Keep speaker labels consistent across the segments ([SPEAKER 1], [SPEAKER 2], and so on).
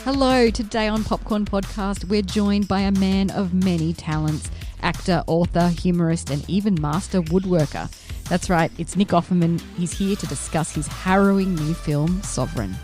[SPEAKER 1] Hello, today on Popcorn Podcast, we're joined by a man of many talents, actor, author, humorist, and even master woodworker. That's right, it's Nick Offerman. He's here to discuss his harrowing new film, Sovereign.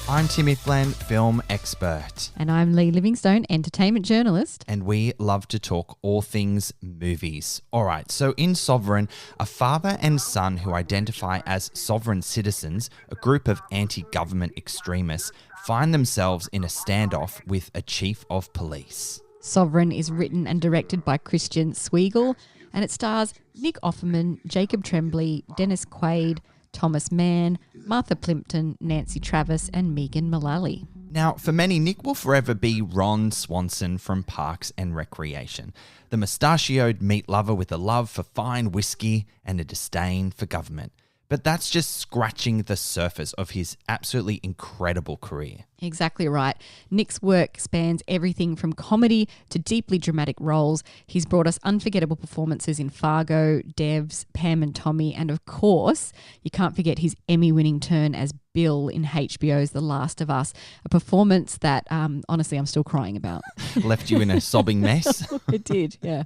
[SPEAKER 2] I'm Tim Ifland, film expert.
[SPEAKER 1] And I'm Leigh Livingstone, entertainment journalist.
[SPEAKER 2] And we love to talk all things movies. All right, so in Sovereign, a father and son who identify as sovereign citizens, a group of anti-government extremists, find themselves in a standoff with a chief of police.
[SPEAKER 1] Sovereign is written and directed by Christian Swigel, and it stars Nick Offerman, Jacob Tremblay, Dennis Quaid, Thomas Mann, Martha Plimpton, Nancy Travis, and Megan Mullally.
[SPEAKER 2] Now, for many, Nick will forever be Ron Swanson from Parks and Recreation, the mustachioed meat lover with a love for fine whiskey and a disdain for government. But that's just scratching the surface of his absolutely incredible career.
[SPEAKER 1] Exactly right. Nick's work spans everything from comedy to deeply dramatic roles. He's brought us unforgettable performances in Fargo, Devs, Pam and Tommy, and of course, you can't forget his Emmy-winning turn as Bill in HBO's The Last of Us, a performance that, honestly, I'm still crying about.
[SPEAKER 2] Left you in a sobbing mess?
[SPEAKER 1] It did, yeah.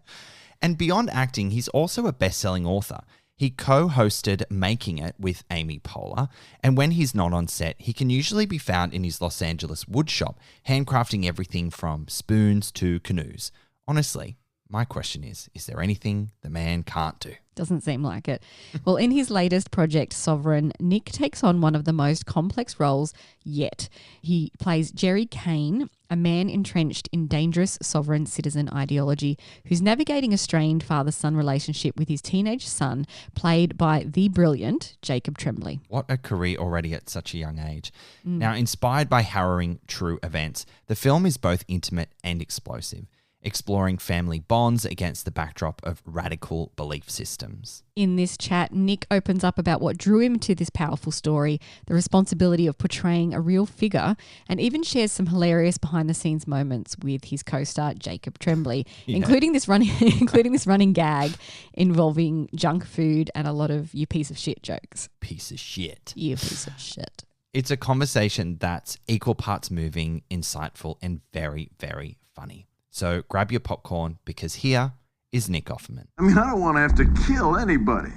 [SPEAKER 2] And beyond acting, he's also a best-selling author. He co-hosted Making It with Amy Poehler, and when he's not on set, he can usually be found in his Los Angeles woodshop, handcrafting everything from spoons to canoes. Honestly, my question is there anything the man can't do?
[SPEAKER 1] Doesn't seem like it. Well, in his latest project, Sovereign, Nick takes on one of the most complex roles yet. He plays Jerry Kane, a man entrenched in dangerous sovereign citizen ideology who's navigating a strained father-son relationship with his teenage son, played by the brilliant Jacob Tremblay.
[SPEAKER 2] What a career already at such a young age. Now, inspired by harrowing true events, the film is both intimate and explosive, exploring family bonds against the backdrop of radical belief systems.
[SPEAKER 1] In this chat, Nick opens up about what drew him to this powerful story, the responsibility of portraying a real figure, and even shares some hilarious behind-the-scenes moments with his co-star Jacob Tremblay, including this running gag involving junk food and a lot of "you piece of shit" jokes.
[SPEAKER 2] Piece of shit.
[SPEAKER 1] You piece of shit.
[SPEAKER 2] It's a conversation that's equal parts moving, insightful, and very, very funny. So grab your popcorn because here is Nick Offerman.
[SPEAKER 3] I mean, I don't want to have to kill anybody.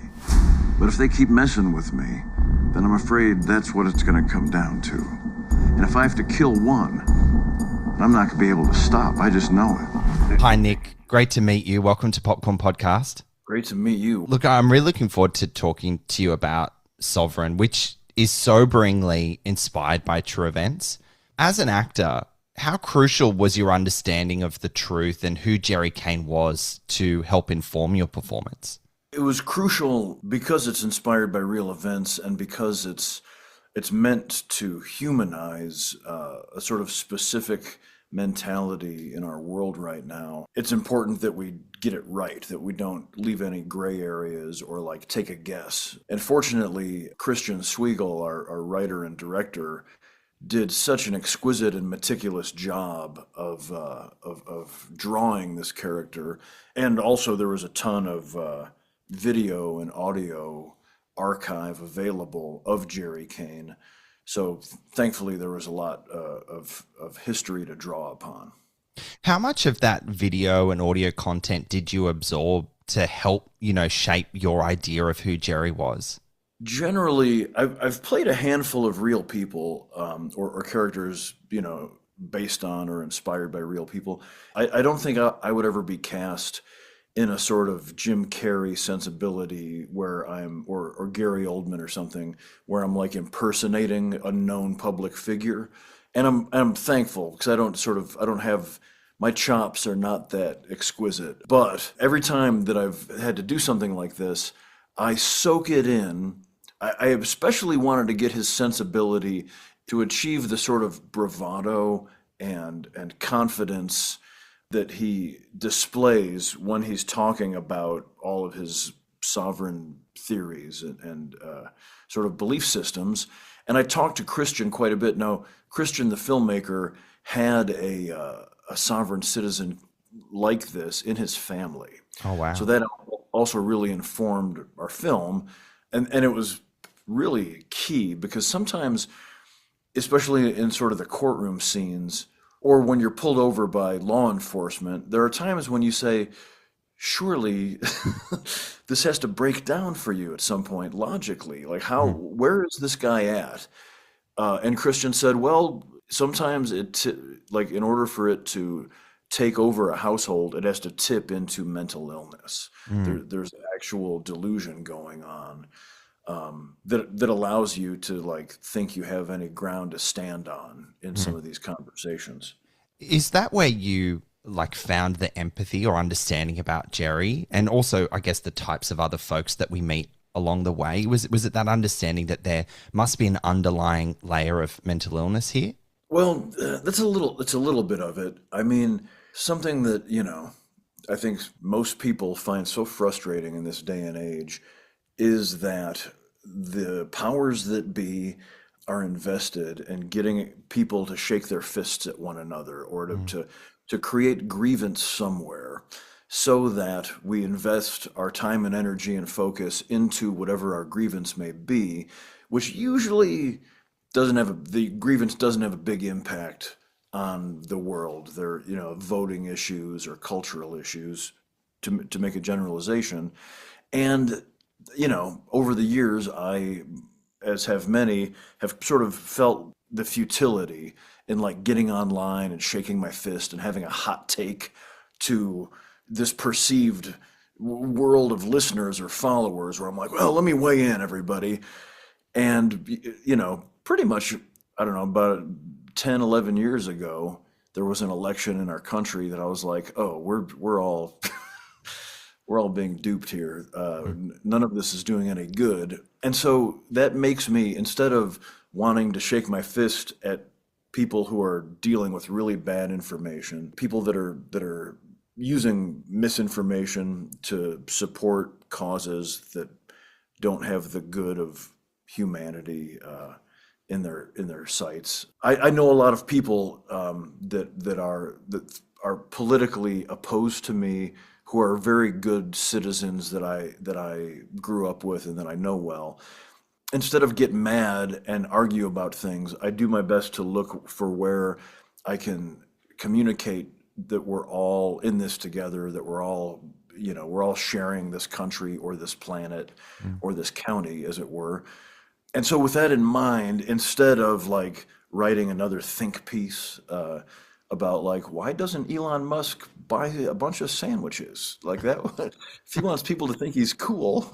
[SPEAKER 3] But if they keep messing with me, then I'm afraid that's what it's going to come down to. And if I have to kill one, I'm not going to be able to stop. I just know it.
[SPEAKER 2] Hi, Nick. Great to meet you. Welcome to Popcorn Podcast.
[SPEAKER 3] Great to meet you.
[SPEAKER 2] Look, I'm really looking forward to talking to you about Sovereign, which is soberingly inspired by true events. As an actor, how crucial was your understanding of the truth and who Jerry Kane was to help inform your performance?
[SPEAKER 4] It was crucial because it's inspired by real events and because it's meant to humanize a sort of specific mentality in our world right now. It's important that we get it right, that we don't leave any gray areas or like take a guess. And fortunately, Christian Swigel, our writer and director, did such an exquisite and meticulous job of drawing this character. And also there was a ton of video and audio archive available of Jerry Kane. So thankfully there was a lot of history to draw upon.
[SPEAKER 2] How much of that video and audio content did you absorb to help, shape your idea of who Jerry was?
[SPEAKER 4] Generally, I've played a handful of real people or characters, based on or inspired by real people. I don't think I would ever be cast in a sort of Jim Carrey sensibility where or Gary Oldman or something, where I'm like impersonating a known public figure. And I'm thankful because I don't have, my chops are not that exquisite. But every time that I've had to do something like this, I soak it in. I especially wanted to get his sensibility to achieve the sort of bravado and confidence that he displays when he's talking about all of his sovereign theories and sort of belief systems. And I talked to Christian quite a bit. Now, Christian, the filmmaker, had a sovereign citizen like this in his family.
[SPEAKER 2] Oh, wow.
[SPEAKER 4] So that also really informed our film. And it was really key because sometimes, especially in sort of the courtroom scenes, or when you're pulled over by law enforcement, there are times when you say, surely this has to break down for you at some point logically. Like, where is this guy at? And Christian said, well, sometimes like in order for it to take over a household, it has to tip into mental illness. There's actual delusion going on that allows you to like think you have any ground to stand on in some of these conversations.
[SPEAKER 2] Is that where you like found the empathy or understanding about Jerry, and also I guess the types of other folks that we meet along the way? Was it that understanding that there must be an underlying layer of mental illness here?
[SPEAKER 4] Well, it's a little bit of it. I mean, something that, I think most people find so frustrating in this day and age is that the powers that be are invested in getting people to shake their fists at one another or to create grievance somewhere, so that we invest our time and energy and focus into whatever our grievance may be, which usually the grievance doesn't have a big impact on the world. They're, voting issues or cultural issues, to make a generalization. And, over the years, I, as have many, have sort of felt the futility in like getting online and shaking my fist and having a hot take to this perceived world of listeners or followers where I'm like, well, let me weigh in, everybody. And, pretty much, I don't know, about 10, 11 years ago, there was an election in our country that I was like, oh, we're all we're all being duped here. None of this is doing any good. And so that makes me, instead of wanting to shake my fist at people who are dealing with really bad information, people that are using misinformation to support causes that don't have the good of humanity in their sights. I know a lot of people that are politically opposed to me, who are very good citizens that I grew up with and that I know well. Instead of get mad and argue about things, I do my best to look for where I can communicate that we're all in this together, that we're all sharing this country or this planet or this county, as it were. And so with that in mind, instead of like writing another think piece about like, why doesn't Elon Musk buy a bunch of sandwiches like that? If he wants people to think he's cool,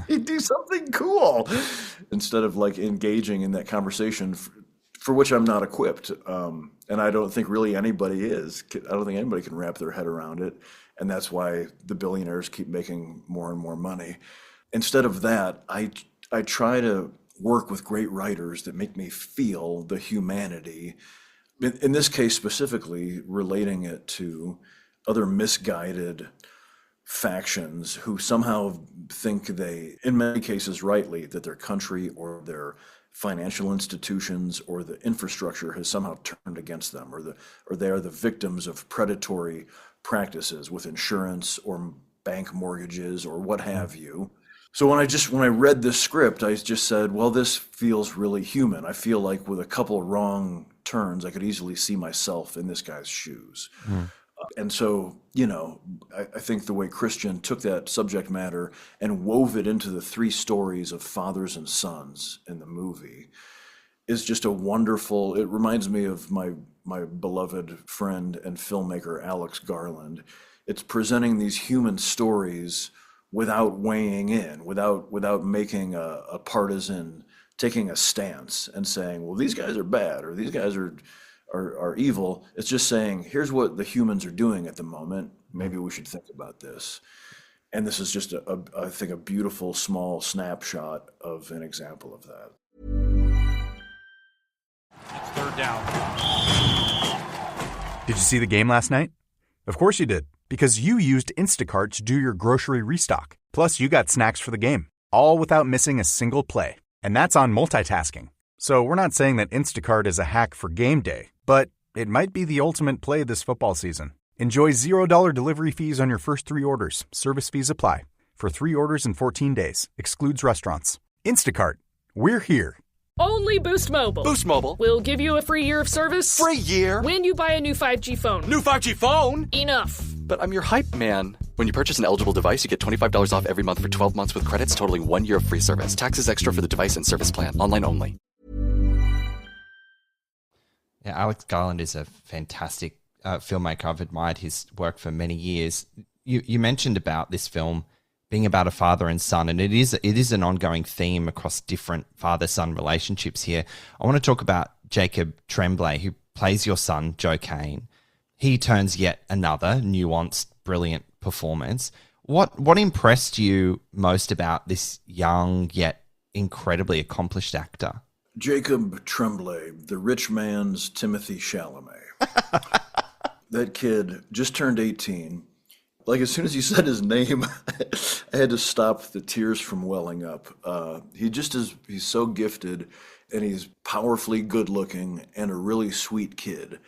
[SPEAKER 4] he'd do something cool instead of like engaging in that conversation for which I'm not equipped. And I don't think really anybody is. I don't think anybody can wrap their head around it. And that's why the billionaires keep making more and more money. Instead of that, I try to work with great writers that make me feel the humanity. In this case specifically, relating it to other misguided factions who somehow think in many cases rightly, that their country or their financial institutions or the infrastructure has somehow turned against them, or they are the victims of predatory practices with insurance or bank mortgages or what have you. So when I read this script, I just said, well, this feels really human. I feel like with a couple wrong turns, I could easily see myself in this guy's shoes. And so, I think the way Christian took that subject matter and wove it into the three stories of fathers and sons in the movie is just a wonderful, it reminds me of my beloved friend and filmmaker, Alex Garland. It's presenting these human stories without weighing in, without making a partisan, taking a stance and saying, well, these guys are bad or these guys are evil. It's just saying, here's what the humans are doing at the moment. Maybe we should think about this. And this is just, I think, a beautiful small snapshot of an example of that.
[SPEAKER 5] It's third down. Did you see the game last night? Of course you did, because you used Instacart to do your grocery restock. Plus, you got snacks for the game, all without missing a single play. And that's on multitasking. So we're not saying that Instacart is a hack for game day, but it might be the ultimate play this football season. Enjoy $0 delivery fees on your first 3 orders. Service fees apply. For 3 orders in 14 days. Excludes restaurants. Instacart. We're here.
[SPEAKER 6] Only Boost Mobile.
[SPEAKER 7] Boost Mobile
[SPEAKER 6] We'll give you a free year of service.
[SPEAKER 7] free year.
[SPEAKER 6] When you buy a new 5G phone.
[SPEAKER 7] New 5G phone.
[SPEAKER 6] Enough.
[SPEAKER 7] But I'm your hype man. When you purchase an eligible device, you get $25 off every month for 12 months with credits totaling 1 year of free service. Taxes extra for the device and service plan. Online only.
[SPEAKER 2] Yeah, Alex Garland is a fantastic filmmaker. I've admired his work for many years. You mentioned about this film being about a father and son, and it is an ongoing theme across different father-son relationships here. I want to talk about Jacob Tremblay, who plays your son, Joe Kane. He turns yet another nuanced, brilliant performance. What impressed you most about this young yet incredibly accomplished actor?
[SPEAKER 4] Jacob Tremblay, the rich man's Timothy Chalamet. That kid just turned 18. Like, as soon as you said his name, I had to stop the tears from welling up. He's so gifted, and he's powerfully good looking and a really sweet kid.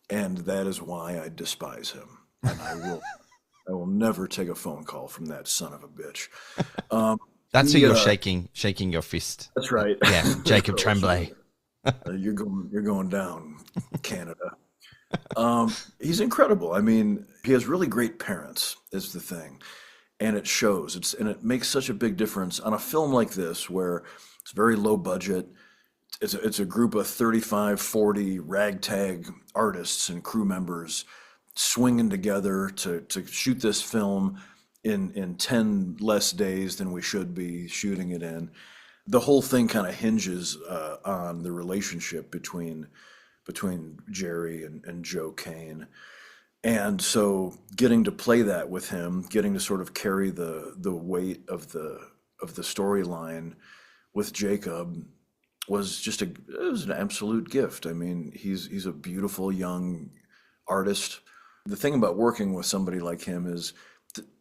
[SPEAKER 4] And that is why I despise him. And I will never take a phone call from that son of a bitch.
[SPEAKER 2] That's who you're shaking your fist.
[SPEAKER 4] That's right.
[SPEAKER 2] Yeah, Jacob Tremblay.
[SPEAKER 4] You're going down, Canada. He's incredible. I mean, he has really great parents, is the thing, and it shows. And it makes such a big difference on a film like this, where it's very low budget. It's a group of 35, 40 ragtag artists and crew members swinging together to shoot this film in 10 less days than we should be shooting it in. The whole thing kind of hinges on the relationship between Jerry and Joe Kane. And so getting to play that with him, getting to sort of carry the weight of the storyline with Jacob was it was an absolute gift. I mean, he's a beautiful young artist. The thing about working with somebody like him is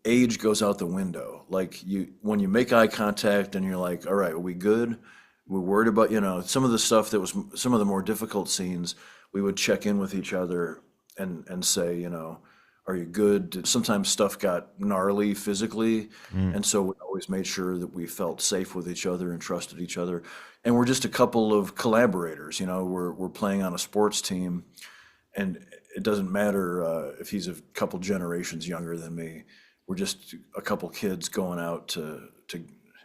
[SPEAKER 4] age goes out the window. Like, when you make eye contact and you're like, all right, are we good? We're worried about, some of the stuff that was some of the more difficult scenes, we would check in with each other and say, are you good? Sometimes stuff got gnarly physically. And so we always made sure that we felt safe with each other and trusted each other. And we're just a couple of collaborators, we're playing on a sports team, and it doesn't matter if he's a couple generations younger than me. We're just a couple kids going out to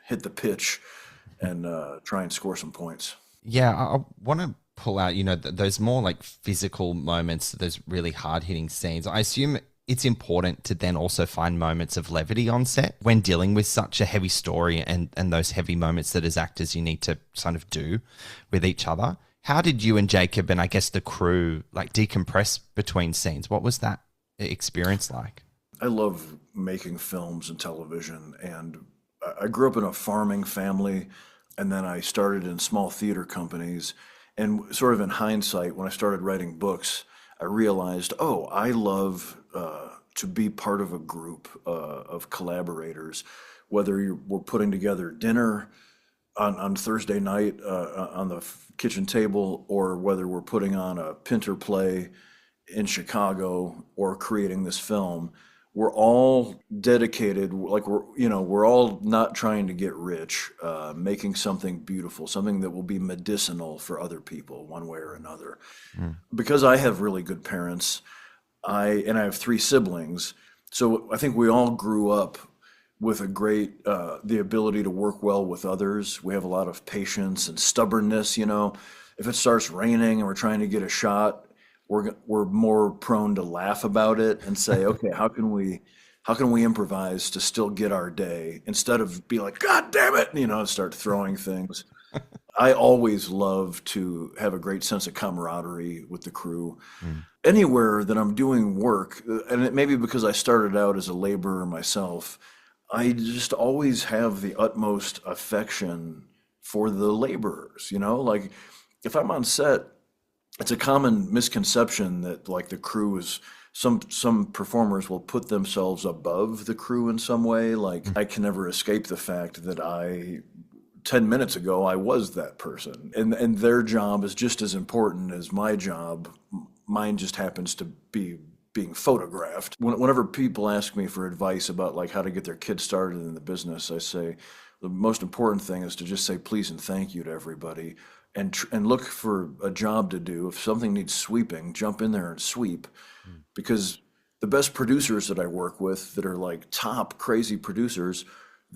[SPEAKER 4] hit the pitch and try and score some points.
[SPEAKER 2] Yeah, I want to pull out, those more like physical moments, those really hard-hitting scenes. I assume it's important to then also find moments of levity on set when dealing with such a heavy story and those heavy moments that as actors you need to kind of do with each other. How did you and Jacob and I guess the crew like decompress between scenes? What was that experience like?
[SPEAKER 4] I love making films and television, and I grew up in a farming family, and then I started in small theater companies. And sort of in hindsight, when I started writing books, I realized, I love to be part of a group of collaborators, whether we're putting together dinner on Thursday night on the kitchen table, or whether we're putting on a Pinter play in Chicago or creating this film. We're all dedicated, like we're all not trying to get rich, making something beautiful, something that will be medicinal for other people one way or another. Because I have really good parents, I have 3 siblings, so I think we all grew up with a great, the ability to work well with others. We have a lot of patience and stubbornness, If it starts raining and we're trying to get a shot, we're more prone to laugh about it and say, okay, how can we improvise to still get our day, instead of be like, God damn it, and start throwing things. I always love to have a great sense of camaraderie with the crew. Anywhere that I'm doing work, and it may be because I started out as a laborer myself, I just always have the utmost affection for the laborers, like if I'm on set, it's a common misconception that like the crew is, some performers will put themselves above the crew in some way. Like I can never escape the fact that 10 minutes ago, I was that person, and their job is just as important as my job. Mine just happens to be being photographed. Whenever people ask me for advice about like how to get their kids started in the business, I say the most important thing is to just say please and thank you to everybody, and look for a job to do. If something needs sweeping, jump in there and sweep, because the best producers that I work with that are like top crazy producers,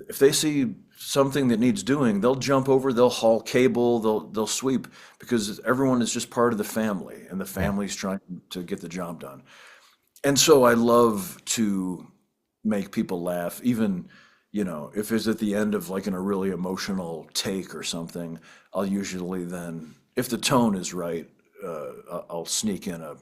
[SPEAKER 4] if they see something that needs doing, they'll jump over, they'll haul cable, they'll sweep, because everyone is just part of the family, and the family's trying to get the job done. And so I love to make people laugh, even, if it's at the end of like in a really emotional take or something, I'll usually then, if the tone is right, I'll sneak in a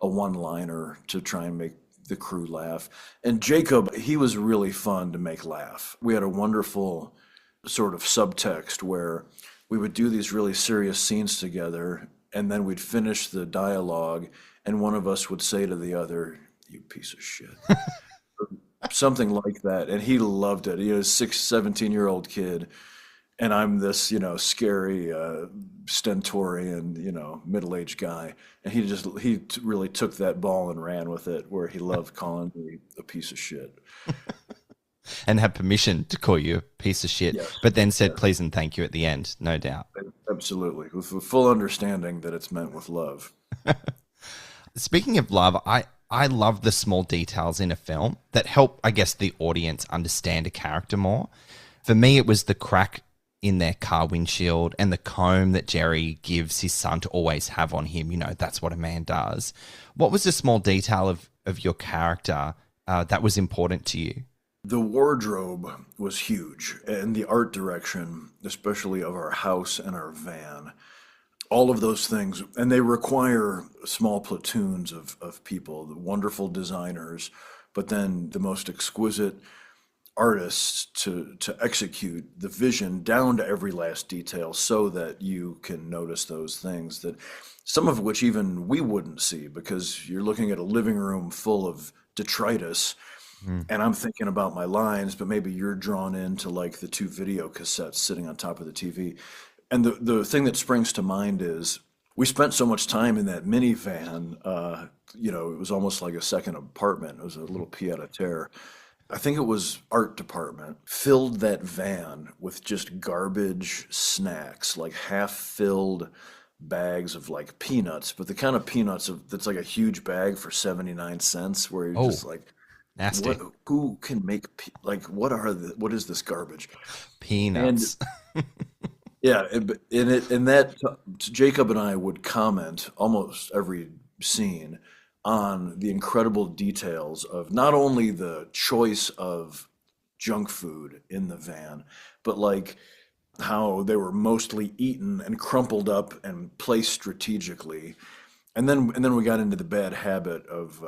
[SPEAKER 4] one-liner to try and make the crew laugh. And Jacob, he was really fun to make laugh. We had a wonderful sort of subtext where we would do these really serious scenes together, and then we'd finish the dialogue, and one of us would say to the other, "You piece of shit." Something like that. And he loved it. He was a 17-year-old kid, and I'm this, scary, stentorian, middle-aged guy. And he really took that ball and ran with it, where he loved calling me a piece of shit.
[SPEAKER 2] And had permission to call you a piece of shit,
[SPEAKER 4] Yes.
[SPEAKER 2] but then said please and thank you at the end, no doubt.
[SPEAKER 4] Absolutely. With full understanding that it's meant with love.
[SPEAKER 2] Speaking of love, I love the small details in a film that help, I guess, the audience understand a character more. For me, it was the crack in their car windshield and the comb that Jerry gives his son to always have on him. That's what a man does. What was the small detail of your character that was important to you?
[SPEAKER 4] The wardrobe was huge, and the art direction, especially of our house and our van. All of those things, and they require small platoons of people, the wonderful designers, but then the most exquisite artists to execute the vision down to every last detail, so that you can notice those things, that some of which even we wouldn't see, because you're looking at a living room full of detritus, and I'm thinking about my lines, but maybe you're drawn into like the 2 video cassettes sitting on top of the TV. And the thing that springs to mind is we spent so much time in that minivan, it was almost like a second apartment. It was a little pied-à-terre. I think it was art department filled that van with just garbage snacks, like half-filled bags of like peanuts, but the kind of peanuts that's like a huge bag for 79 cents, where you're just like,
[SPEAKER 2] nasty.
[SPEAKER 4] Who can make, what is this garbage?
[SPEAKER 2] Peanuts.
[SPEAKER 4] Yeah, and that Jacob and I would comment almost every scene on the incredible details of not only the choice of junk food in the van, but like how they were mostly eaten and crumpled up and placed strategically. And then we got into the bad habit of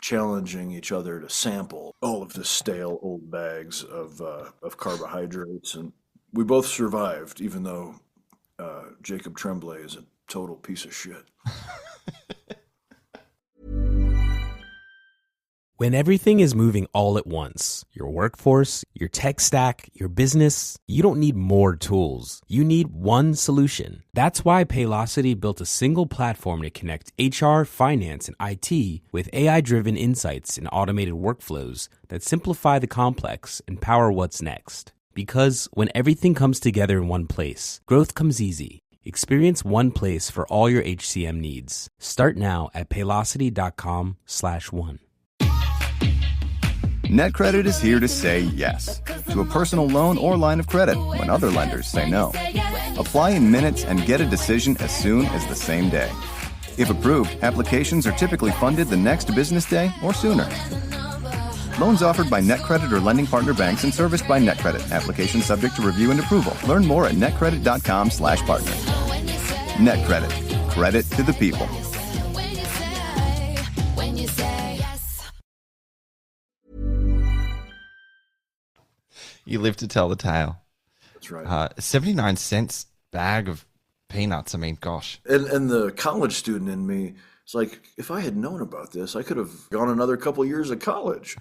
[SPEAKER 4] challenging each other to sample all of the stale old bags of carbohydrates, and we both survived, even though Jacob Tremblay is a total piece of shit.
[SPEAKER 8] When everything is moving all at once, your workforce, your tech stack, your business, you don't need more tools. You need one solution. That's why Paylocity built a single platform to connect HR, finance, and IT with AI-driven insights and automated workflows that simplify the complex and power what's next. Because when everything comes together in one place, growth comes easy. Experience one place for all your HCM needs. Start now at Paylocity.com/one.
[SPEAKER 9] NetCredit is here to say yes to a personal loan or line of credit when other lenders say no. Apply in minutes and get a decision as soon as the same day. If approved, applications are typically funded the next business day or sooner. Loans offered by NetCredit or lending partner banks and serviced by NetCredit. Application subject to review and approval. Learn more at netcredit.com/partner. NetCredit. Credit to the people.
[SPEAKER 2] You live to tell the tale.
[SPEAKER 4] That's right.
[SPEAKER 2] 79 cents bag of peanuts. I mean, gosh.
[SPEAKER 4] And the college student in me, it's like, if I had known about this, I could have gone another couple years of college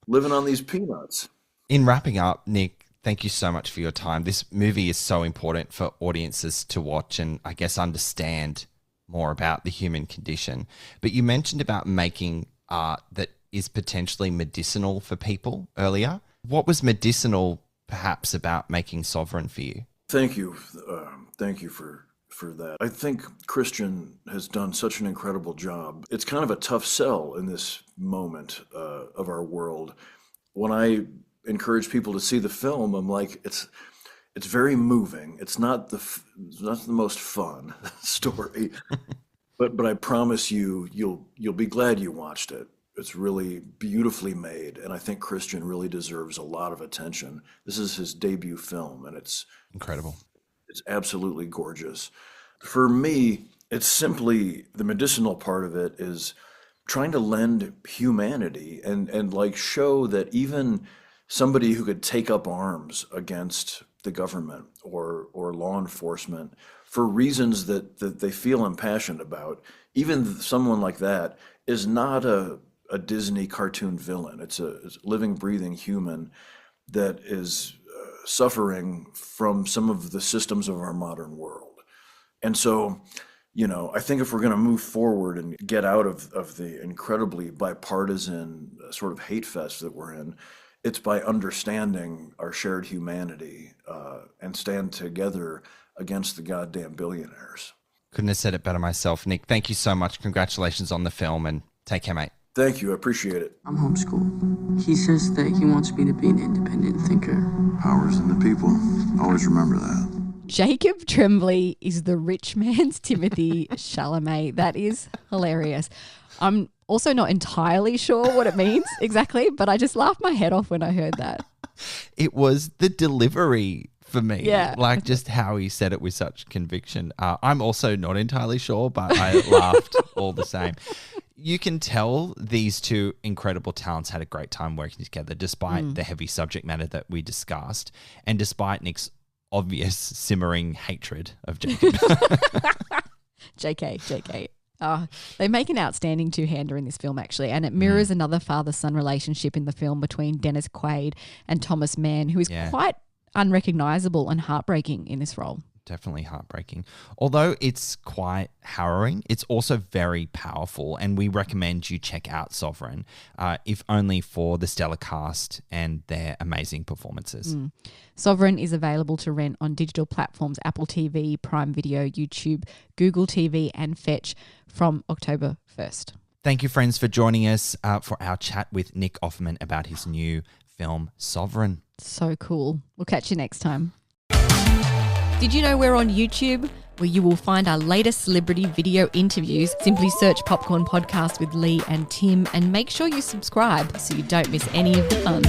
[SPEAKER 4] living on these peanuts.
[SPEAKER 2] In wrapping up, Nick, thank you so much for your time. This movie is so important for audiences to watch and I guess understand more about the human condition. But you mentioned about making art that is potentially medicinal for people earlier. What was medicinal, perhaps, about making Sovereign for you?
[SPEAKER 4] Thank you. Thank you for that. I think Christian has done such an incredible job. It's kind of a tough sell in this moment of our world. When I encourage people to see the film, I'm like, it's very moving. It's not the most fun story, but I promise you'll be glad you watched it. It's really beautifully made, and I think Christian really deserves a lot of attention. This is his debut film, and it's
[SPEAKER 2] incredible.
[SPEAKER 4] It's absolutely gorgeous. For me, it's simply the medicinal part of it is trying to lend humanity and like show that even somebody who could take up arms against the government or law enforcement for reasons that they feel impassioned about, even someone like that is not a Disney cartoon villain. It's a living, breathing human that is suffering from some of the systems of our modern world. And so, I think if we're going to move forward and get out of the incredibly bipartisan sort of hate fest that we're in, it's by understanding our shared humanity and stand together against the goddamn billionaires.
[SPEAKER 2] Couldn't have said it better myself, Nick. Thank you so much. Congratulations on the film, and take care, mate.
[SPEAKER 4] Thank you. I appreciate it.
[SPEAKER 10] I'm homeschooled. He says that he wants me to be an independent thinker.
[SPEAKER 3] Power's in the people. Always remember that.
[SPEAKER 1] Jacob Tremblay is the rich man's Timothy Chalamet. That is hilarious. I'm also not entirely sure what it means exactly, but I just laughed my head off when I heard that.
[SPEAKER 2] It was the delivery for me.
[SPEAKER 1] Yeah.
[SPEAKER 2] Like just how he said it with such conviction. I'm also not entirely sure, but I laughed all the same. You can tell these two incredible talents had a great time working together despite the heavy subject matter that we discussed and despite Nick's obvious simmering hatred of Jacob.
[SPEAKER 1] JK. They make an outstanding two-hander in this film, actually, and it mirrors another father-son relationship in the film between Dennis Quaid and Thomas Mann, who is quite unrecognisable and heartbreaking in this role.
[SPEAKER 2] Definitely heartbreaking. Although it's quite harrowing, it's also very powerful, and we recommend you check out Sovereign, if only for the stellar cast and their amazing performances.
[SPEAKER 1] Sovereign is available to rent on digital platforms Apple TV, Prime Video, YouTube, Google TV and Fetch from October 1st.
[SPEAKER 2] Thank you, friends, for joining us for our chat with Nick Offerman about his new film, Sovereign.
[SPEAKER 1] So cool. We'll catch you next time. Did you know we're on YouTube, where you will find our latest celebrity video interviews? Simply search Popcorn Podcast with Leigh and Tim and make sure you subscribe so you don't miss any of the fun.